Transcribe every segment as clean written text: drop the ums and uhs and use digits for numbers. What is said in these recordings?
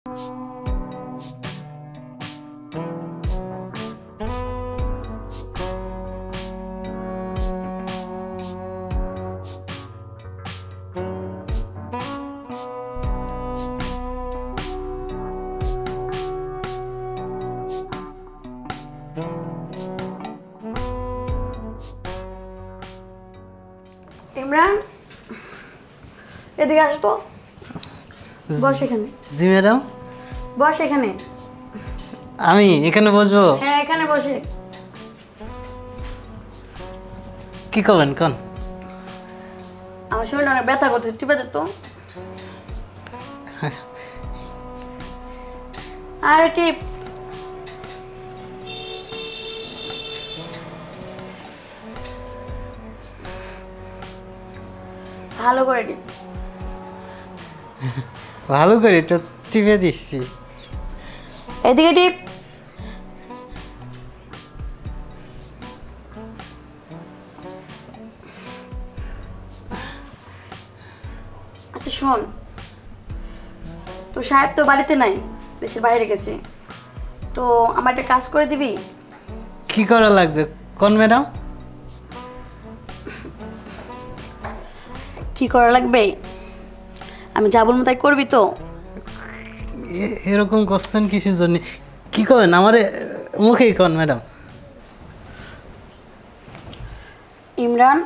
ইমরান এদিকে আসো তো বস এখানে জি ম্যাডাম বস এখানে আমি এখানে বসবো হ্যাঁ এখানে বসে কি করবেন কোন আমার শরীরটা অনেক ব্যথা করছে টিপে দে তো আরে টিপ ভালো করে টিপ ভালো করে তো টিপে দিচ্ছি এদিকে টিপ আচ্ছা শোন তোর সাহেব তো বাড়িতে নাই দেশের বাইরে গেছে তো আমার একটা কাজ করে দিবি কি করা লাগবে কোন ম্যাডাম কি করা লাগবে আমি যা বলবো তাই করবি তো এরকম কোশ্চেন কিসের জন্য কি করবেন আমার মুখেই কোন ম্যাডাম ইমরান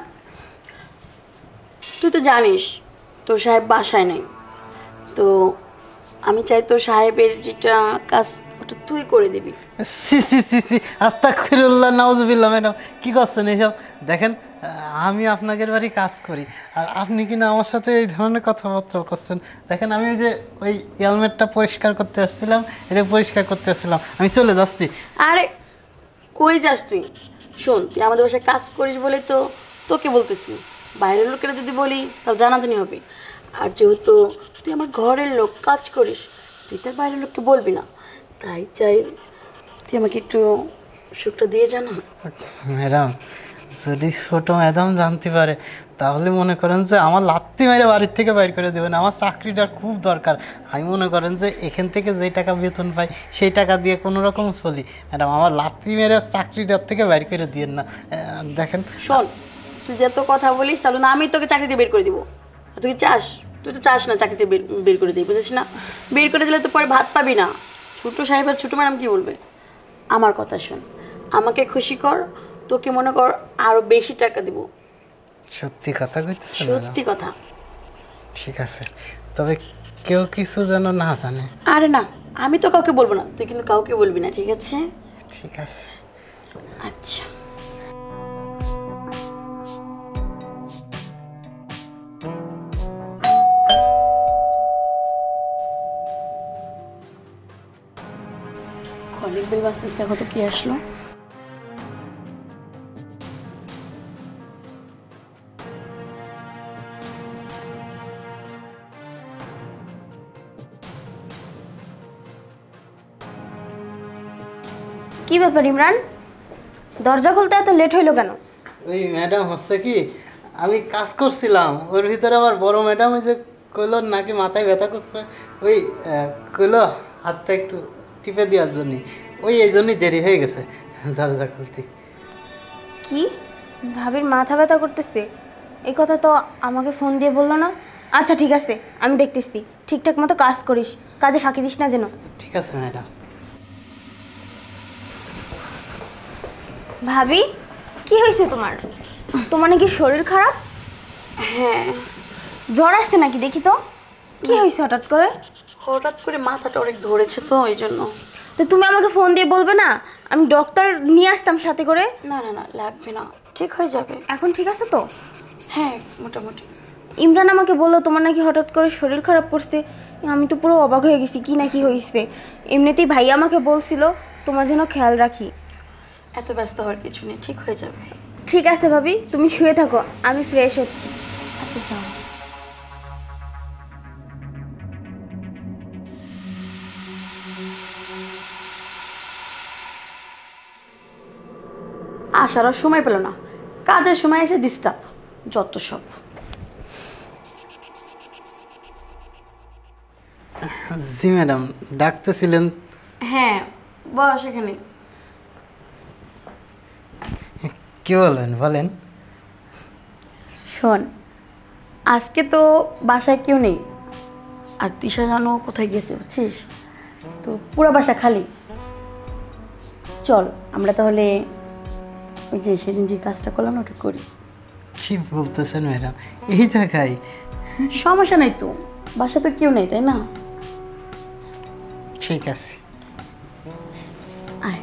তুই তো জানিস তোর সাহেব বাসায় নেই তো আমি চাই তোর সাহেবের যেটা কাজ ওটা তুই করে দিবি সি সি সি সি আস্তাগফিরুল্লাহ নাউজুবিল্লাহ ম্যাডাম কি করছেন এসব দেখেন আমি আপনাদের বাড়ি কাজ করি আর আপনি কিনা আমার সাথে এই ধরনের কথাবার্তা করছেন দেখেন আমি ওই যে ওই হেলমেটটা পরিষ্কার করতে আসছিলাম এটা পরিষ্কার করতে আসছিলাম আমি চলে যাচ্ছি আরে কই যাস তুই শোন তুই আমাদের বাসায় কাজ করিস বলে তো তোকে বলতেছি বাইরের লোকেরা যদি বলি তাহলে জানাজানি হবে আর যেহেতু তুই আমার ঘরের লোক কাজ করিস তুই তার বাইরের লোককে বলবি না তাই চাই তুই আমাকে একটু সুখটা দিয়ে জানা ম্যাডাম যদি ছোটো ম্যাডাম জানতে পারে তাহলে মনে করেন যে আমার লাত্তি মেরে বাড়ির থেকে বাইর করে দেবেন আমার চাকরিটার খুব দরকার আমি মনে করেন যে এখান থেকে যেই টাকা বেতন পাই সেই টাকা দিয়ে কোনো রকম চলি ম্যাডাম আমার লাত্তি মেরে চাকরিটার থেকে বাইর করে দিয়েন না দেখেন শোন তুই যত কথা বলিস তাহলে না আমি তোকে চাকরিতে বের করে দিব তুই কি চাস তুই তো চাস না চাকরিতে বের করে দিই বুঝিস না বের করে দিলে তো পরে ভাত পাবি না ছোটো সাহেব আর ছোটো ম্যাডাম কী বলবে আমার কথা শোন আমাকে খুশি কর তোকে মনে কর আরও বেশি টাকা দিব সত্যি কথা কইতেছেন সত্যি কথা ঠিক আছে তবে কেউ কিছু যেন না জানে আরে না আমি তো কাউকে বলবো না তুই কিন্তু কাউকে বলবি না ঠিক আছে ঠিক আছে আচ্ছা কলিং বেল বাজতে দেখো তো কি আসলো কি ব্যাপার ইমরান দরজা খুলতে এত লেট হইলো কেন ওই ম্যাডাম হচ্ছে কি আমি কাজ করছিলাম ওর ভিতরে আবার বড় ম্যাডাম ওই যে কইলো নাকি মাথায় ব্যথা করছে ওই কইলো হাতটা একটু টিপে দেওয়ার জন্য ওই এই জন্যই দেরি হয়ে গেছে দরজা খুলতে কি ভাবির মাথা ব্যথা করতেছে এই কথা তো আমাকে ফোন দিয়ে বললো না আচ্ছা ঠিক আছে আমি দেখতেছি ঠিকঠাক মতো কাজ করিস কাজে ফাঁকি দিস না যেন ঠিক আছে ম্যাডাম ভাবি কি হয়েছে তোমার তোমার নাকি শরীর খারাপ হ্যাঁ জ্বর আসছে নাকি দেখি তো কি হয়েছে হঠাৎ করে মাথাটা অনেক ধরেছে তো ওই জন্য তো তুমি আমাকে ফোন দিয়ে বলবে না আমি ডক্টর নিয়ে আসতাম সাথে করে না না না লাগবে না ঠিক হয়ে যাবে এখন ঠিক আছে তো হ্যাঁ মোটামুটি ইমরান আমাকে বললো তোমার নাকি হঠাৎ করে শরীর খারাপ করছে আমি তো পুরো অবাক হয়ে গেছি কি না কি হয়েছে এমনিতেই ভাই আমাকে বলছিল তোমার জন্য খেয়াল রাখি এত ব্যস্ত হওয়ার কিছু নেই ঠিক হয়ে যাবে ঠিক আছে ভাবি তুমি শুয়ে থাকো আমি ফ্রেশ হচ্ছি আচ্ছা যাও আসার আর সময় পেল না কাজের সময় এসে ডিস্টার্ব যত সব জি ম্যাডাম, ডাকতেছিলেন? হ্যাঁ, বস এখানে। কি বলবেন বলেন। শোন, আজকে তো বাসায় কেউ নেই, আর তিশা জানো কোথায় গেছে বুঝছিস? তো পুরো বাসা খালি। চল আমরা তাহলে ওই যে সেদিন যে কাজটা করলাম না ওটা করি। কি বলতেছেন ম্যাডাম, এই জায়গায়? সমস্যা নাই তো, বাসা তো কেউ নেই, তাই না? ঠিক আছে। আয়।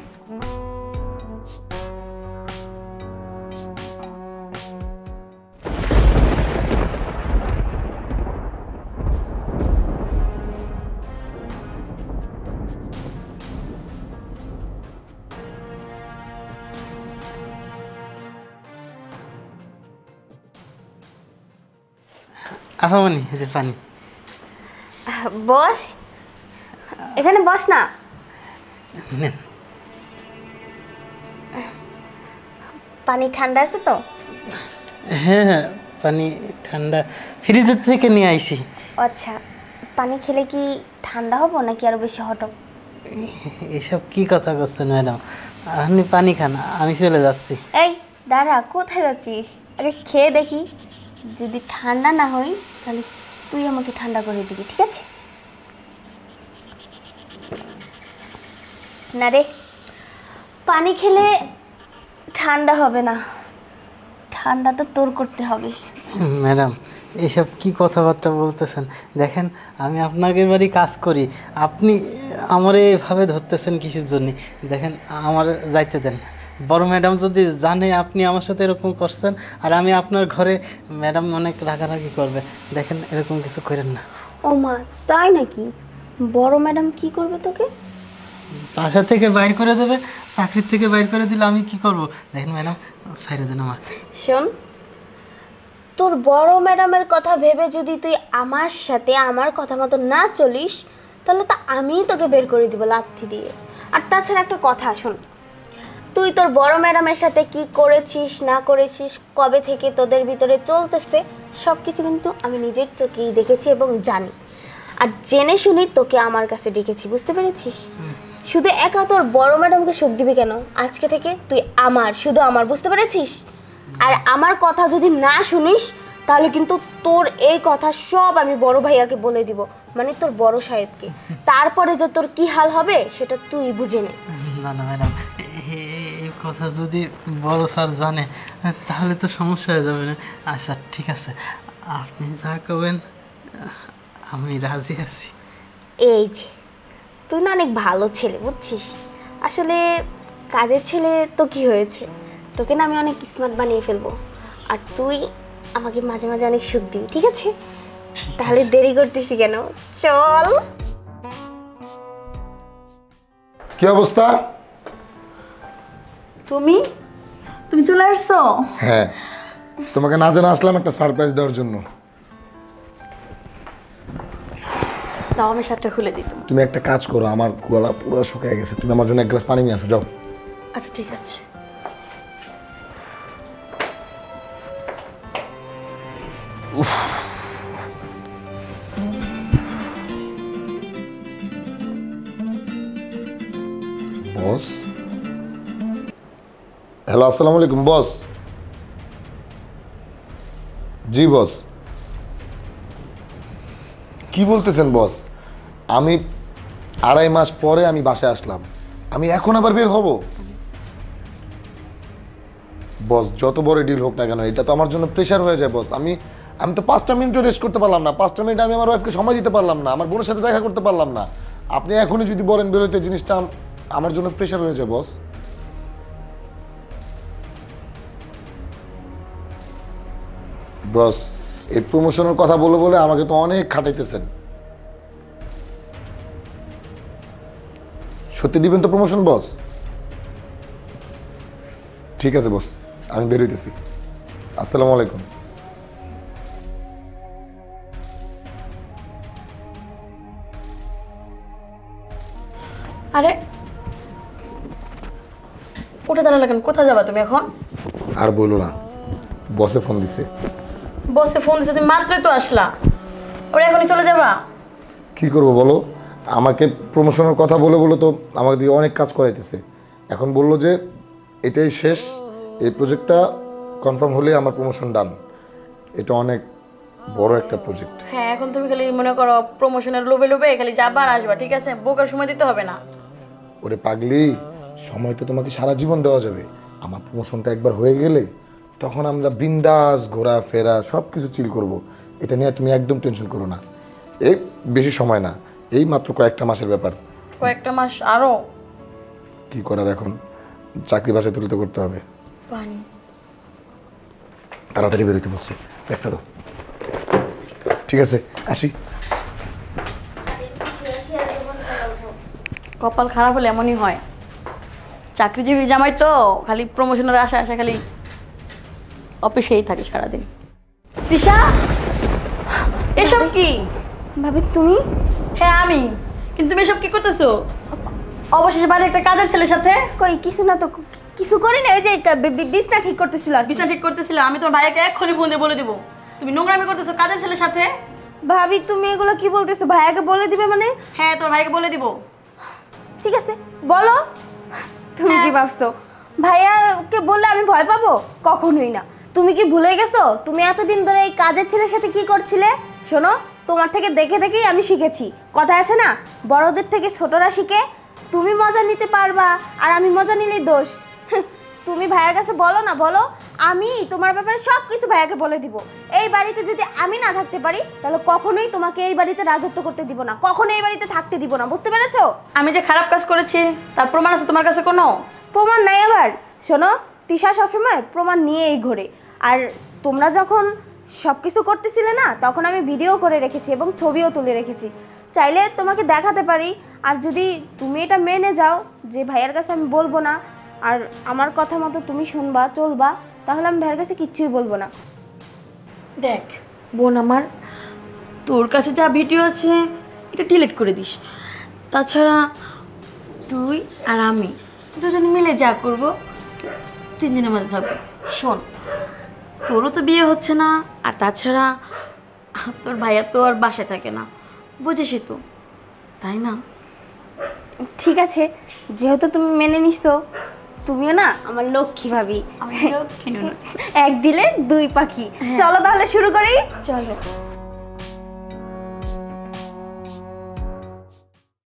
আপামনি, এই যে পানি। বস, এখানে বস না। নেন। পানি ঠান্ডা আছে তো? হ্যাঁ হ্যাঁ, পানি ঠান্ডা, ফ্রিজের থেকে নিয়ে আইছি। আচ্ছা, পানি খেলে কি ঠান্ডা হবো নাকি আরো বেশি হট হবে? এসব কি কথা করছেন ম্যাডাম? আপনি পানি খান, আমি চলে যাচ্ছি। এই দাঁড়া, কোথায় যাচ্ছিস? আগে খেয়ে দেখি, যদি ঠান্ডা না হই তাহলে তুই আমাকে ঠান্ডা করে দিবি, ঠিক আছে? না রে, পানি খেলে ঠান্ডা হবে না, ঠান্ডা তো তোর করতে হবে। ম্যাডাম, এসব কি কথাবার্তা বলতেছেন? দেখেন, আমি আপনাদের বাড়ি কাজ করি, আপনি আমার এভাবে ধরতেছেন কিসের জন্য? দেখেন, আমার যাইতে দেন। বড় ম্যাডাম যদি জানে আপনি আমার সাথে এরকম করছেন আর আমি আপনার ঘরে, ম্যাডাম অনেক রাগারাগি করবে। দেখেন, এরকম কিছু করেন না। ও মা, তাই নাকি? বড় ম্যাডাম কি করবে তোকে? বাসা থেকে বাইর করে দেবে, চাকরির থেকে বাইর করে দিলে আমি কি করব? দেখেন ম্যাডাম, ছাইড়ে দেন আমার। শোন, তোর বড় ম্যাডামের কথা ভেবে যদি তুই আমার সাথে আমার কথা মতো না চলিস তাহলে তো আমিই তোকে বের করে দিব লাথি দিয়ে। আর তাছাড়া একটা কথা শোন, তুই তোর বড় ম্যাডামের সাথে কি করেছিস না করেছিস, কবে থেকে তোদের ভিতরে চলতেছে, সব কিছু কিন্তু আমি নিজের চোখেই দেখেছি এবং জানি। আর জেনে শুনি তোকে আমার কাছে ডেকেছি, বুঝতে পেরেছিস? শুধু একা তোর বড় ম্যাডামকে সুখ দিবি কেন? আজকে থেকে তুই আমার, শুধু আমার, বুঝতে পেরেছিস? আর আমার কথা যদি না শুনিস তাহলে কিন্তু তোর এই কথা সব আমি বড় ভাইয়াকে বলে দিব, মানে তোর বড় সাহেবকে। তারপরে যে তোর কি হাল হবে সেটা তুই বুঝে নে। না না ম্যাডাম, এই কথা যদি বড় স্যার জানে তাহলে তো সমস্যা হয়ে যাবে না। আচ্ছা ঠিক আছে, আপনি যা করবেন আমি রাজি আছি। এই যে তুই না অনেক ভালো ছেলে, বুঝছিস? আসলে কাজের ছেলে তো কি হয়েছে, তোকে না আমি অনেক স্মার্ট বানিয়ে ফেলবো। আর তুই আমাকে মাঝে মাঝে অনেক সুখ দিবি, ঠিক আছে? তাহলে দেরি করতেছি কেন, চল। কি অবস্থা? তুমি তুমি চলে আসছো? হ্যাঁ, তোমাকে না জানা আসলাম একটা সারপ্রাইজ দেওয়ার জন্য। তাও আমি শার্টটা খুলে দিতাম। তুমি একটা কাজ করো, আমার গলা পুরো শুকিয়ে গেছে, তুমি আমার জন্য এক গ্লাস পানি নিয়ে আসো, যাও। আচ্ছা ঠিক আছে। বস, হ্যালো, আসসালামু আলাইকুম বস। জি বস। কি বলতেছেন বস? আমি 2.5 মাস পরে আমি বাসায় আসলাম, আমি এখন আবার বের হব? বস, যত বড় ডিল হোক না কেন, এটা তো আমার জন্য প্রেশার হয়ে যায় বস। আমি তো 5টা মিনিটও রেস্ট করতে পারলাম না, 5টা মিনিট আমি আমার ওয়াইফকে সময় দিতে পারলাম না, আমার বোনের সাথে দেখা করতে পারলাম না। আপনি এখনই যদি বলেন বেরোতে, জিনিসটা আমার জন্য প্রেশার হয়ে যায় বস। বস, এই প্রমোশনের কথা বলে বলে আমাকে তো অনেক খাটাইতেছেন। সত্যি দিবেন তো প্রমোশন বস? ঠিক আছে বস, আমি বেরোইতেছি। আসসালামু আলাইকুম। আরে উঠে দাঁড়ালে কেন? কোথায় যাবা তুমি এখন? আর বলো না, বসে ফোন দিছে। বসে ফোন দিছে? তুমি মাত্রই তো আসলা, ওরা এখনই চলে যাবা? কি করবো বলো, আমাকে প্রমোশনের কথা বলে বলে তো আমাকে দিয়ে অনেক কাজ করাইতেছে। এখন বললো যে এটাই শেষ, এই প্রজেক্টটা কনফার্ম হলে আমার প্রমোশন ডান। এটা অনেক বড় একটা প্রজেক্ট। হ্যাঁ, এখন তুমি খালি মনে করো প্রমোশনের লোভে লোভে খালি যাবা আর আসবা, ঠিক আছে? বোকার সময় দিতে হবে না। ওরে পাগলি, সময় তো তোমাকে সারা জীবন দেওয়া যাবে। আমার প্রমোশনটা একবার হয়ে গেলে তখন আমরা বিন্দাস ঘোরাফেরা সব কিছু চিল করব। এটা নিয়ে তুমি একদম টেনশন করো না। এই বেশি সময় না, এই মাত্র কয়েকটা মাসের ব্যাপার। কয়েকটা মাস আরো? কি করার এখন, চাকরি বাসায় তুলতে করতে হবে। পানি তাড়াতাড়ি বেরোতে বলছে, একটা দাও। ঠিক আছে, আসি। কপাল খারাপ হলে এমনই হয়। চাকরিজীবী জামাই তো খালি প্রমোশনের আশা আশা খালি অফিসেই থাকে সারাদিন। তিশা, এসব কি? ভাবি তুমি? হ্যাঁ আমি। কিন্তু তুমি এসব কি করতেছো? অবশেষে বাড়ির একটা কাজের ছেলের সাথে? কই কিছু না তো, কিছু করি না, ওই যে বিছনা ঠিক করতেছিল আর কি। বিছানা ঠিক করতেছিলাম। আমি তোমার ভাইয়াকে এক্ষুনি ফোন দিয়ে বলে দিব তুমি নোংরামি করতেছো কাজের ছেলের সাথে। ভাবি তুমি এগুলো কি বলতেছো? ভাইয়াকে বলে দিবে মানে? হ্যাঁ, তোর ভাইকে বলে দিব। ঠিক আছে বলো। তুমি কি ভাবছো ভাইয়াকে বললে আমি ভয় পাবো? কখনোই না। তুমি কি ভুলে গেছো তুমি এতদিন ধরে এই কাজের ছেলের সাথে কি করছিলে? শোনো, তোমার থেকে দেখে দেখেই আমি শিখেছি। কথা আছে না, বড়দের থেকে ছোটরা শিখে। তুমি মজা নিতে পারবা আর আমি মজা নিলেই দোষ। তুমি ভাইয়ার কাছে বলো না, বলো আমি তোমার ব্যাপারে সব কিছু ভাইয়াকে বলে দিব। এই বাড়িতে যদি আমি না থাকতে পারি তাহলে কখনোই তোমাকে এই বাড়িতে রাজত্ব করতে দিব না, কখনোই এই বাড়িতে থাকতে দিব না, বুঝতে পেরেছো? আমি যে খারাপ কাজ করেছি তার প্রমাণ আছে তোমার কাছে কোনো? প্রমাণ নাই আবার? শোনো, তিশা সবসময় প্রমাণ নিয়েই ঘোরে। আর তোমরা যখন সব কিছু করতেছিলে না, তখন আমি ভিডিও করে রেখেছি এবং ছবিও তুলে রেখেছি। চাইলে তোমাকে দেখাতে পারি। আর যদি তুমি এটা মেনে যাও যে ভাইয়ার কাছে আমি বলবো না আর আমার কথা মতো তুমি শুনবা চলবা, তাহলে আমি ভাইয়ের কাছে কিচ্ছুই বলবো না। দেখ বোন আমার, তোর কাছে যা ভিডিও আছে এটা ডিলিট করে দিস। তাছাড়া তুই আর আমি দুজনে মিলে যা করবো 3 দিনের মধ্যে থাকবো। শোন, তোরও তো বিয়ে হচ্ছে না, আর তাছাড়া তোর ভাইয়া তো আর বাসায় থাকে না, বুঝিসই তো, তাই না? ঠিক আছে, যেহেতু তুমি মেনে নিছো, তুমিও না আমার লক্ষ্মী ভাবি। আমি লক্ষ্মী ননদ। এক ডিলে দুই পাখি। চলো তাহলে শুরু করি। চলো।